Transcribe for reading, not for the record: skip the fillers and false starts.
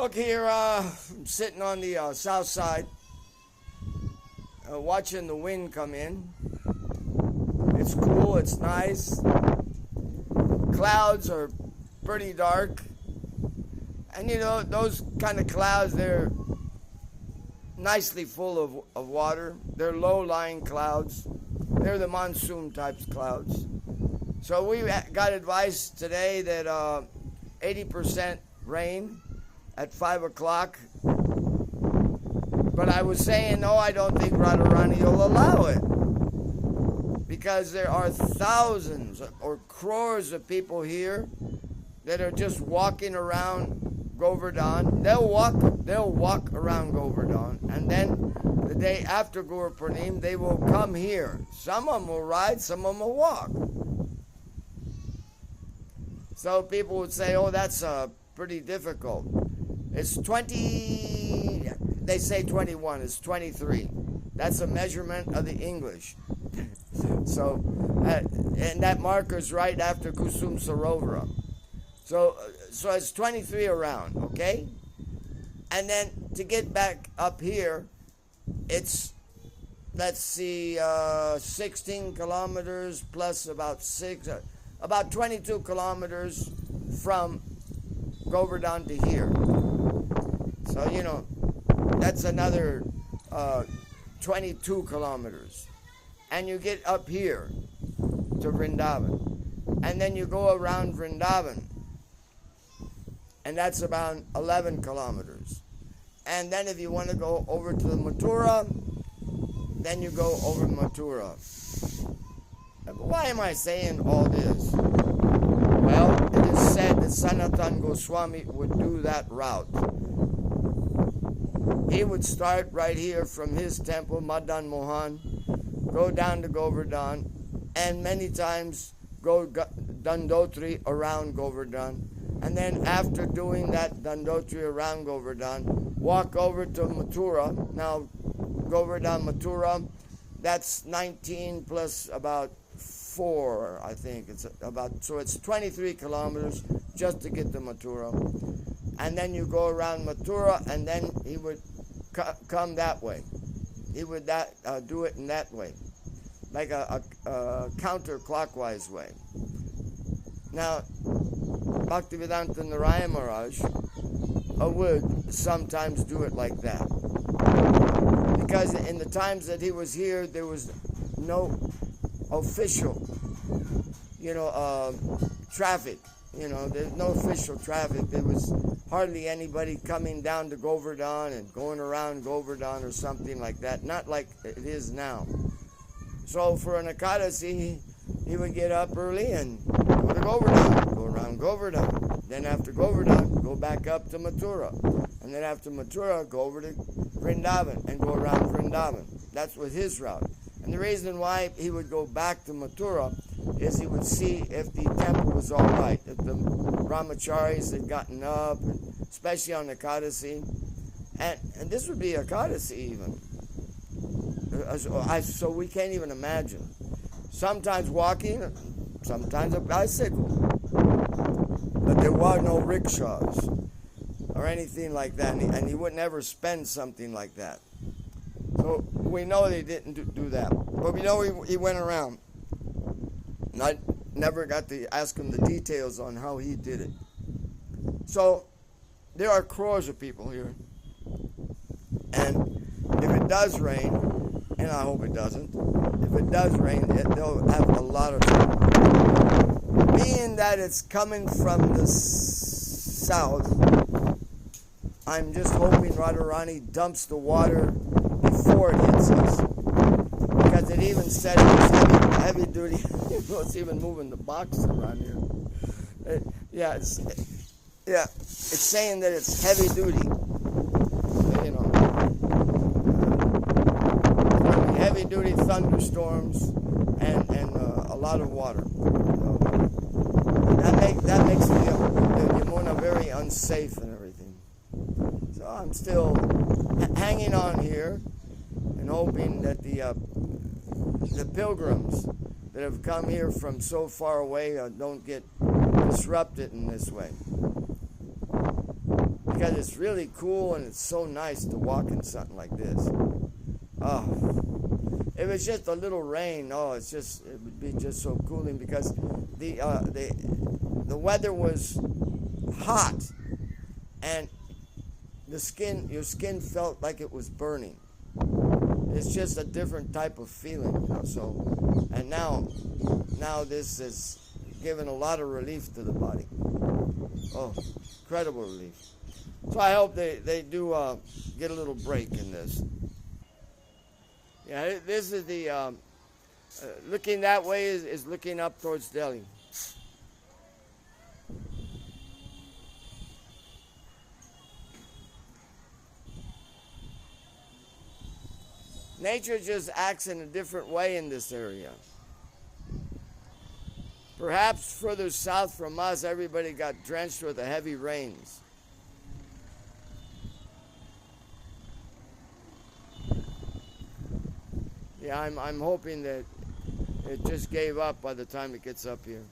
Look here, I'm sitting on the south side, watching the wind come in. It's cool, it's nice. Clouds are pretty dark. And you know, those kind of clouds, they're nicely full of water. They're low-lying clouds. They're the monsoon types clouds. So we got advice today that 80% rain at 5 o'clock. But I was saying, no, I don't think Radharani will allow it. Because there are thousands or crores of people here that are just walking around Govardhan. They'll walk around Govardhan, and then the day after Guru Purnima, they will come here. Some of them will ride, some of them will walk. So people would say, oh, that's pretty difficult. It's 20, they say 21, it's 23. That's a measurement of the English. So, and that marker's right after Kusum Sarovara. So it's 23 around, okay? And then to get back up here, it's, let's see, 16 kilometers plus about 22 kilometers from Govardhan to here. So, you know, that's another 22 kilometers. And you get up here to Vrindavan. And then you go around Vrindavan. And that's about 11 kilometers. And then if you want to go over to the Mathura, then you go over Mathura. Why am I saying all this? Well, it is said that Sanatan Goswami would do that route. He would start right here from his temple, Madan Mohan, go down to Govardhan, and many times go Dandotri around Govardhan. And then after doing that Dandotri around Govardhan, walk over to Mathura. Now, Govardhan, Mathura, that's 19 plus about 4, I think. So it's 23 kilometers just to get to Mathura. And then you go around Mathura, and then he would come that way. He would do it in that way, like a counterclockwise way. Now, Bhaktivedanta Narayana Maharaj would sometimes do it like that. Because in the times that he was here, there was no official, traffic. There's no official traffic. There was hardly anybody coming down to Govardhan and going around Govardhan or something like that. Not like it is now. So for an Ekadasi, he would get up early and go to Govardhan, go around Govardhan. Then after Govardhan, go back up to Mathura. And then after Mathura, go over to Vrindavan and go around Vrindavan. That's with his route. And the reason why he would go back to Mathura is he would see if the temple was all right, if the brahmacharis had gotten up, especially on Ekadasi. And this would be Ekadasi even. So we can't even imagine. Sometimes walking, sometimes a bicycle. But there were no rickshaws or anything like that, and he would never spend something like that. So we know they didn't do that. But we know he went around. And I never got to ask him the details on how he did it. So there are crores of people here. And if it does rain, and I hope it doesn't, if it does rain, they'll have a lot of trouble. Being that it's coming from the south, I'm just hoping Radharani dumps the water before it hits us. Because it even said it was heavy duty. It's even moving the box around here. It's saying that it's heavy duty. Heavy duty thunderstorms and a lot of water. So that makes the Yamuna very unsafe and everything. So I'm still hanging on here and hoping that the pilgrims that have come here from so far away don't get disrupted in this way. because it's really cool and it's so nice to walk in something like this. Oh, if it's just a little rain, it would be just so cooling because the weather was hot and your skin felt like it was burning. It's just a different type of feeling, So, and now this is giving a lot of relief to the body. Oh, incredible relief. So I hope they do get a little break in this. Yeah, this is the looking that way is looking up towards Delhi. Nature just acts in a different way in this area. Perhaps further south from us, everybody got drenched with the heavy rains. Yeah, I'm hoping that it just gave up by the time it gets up here.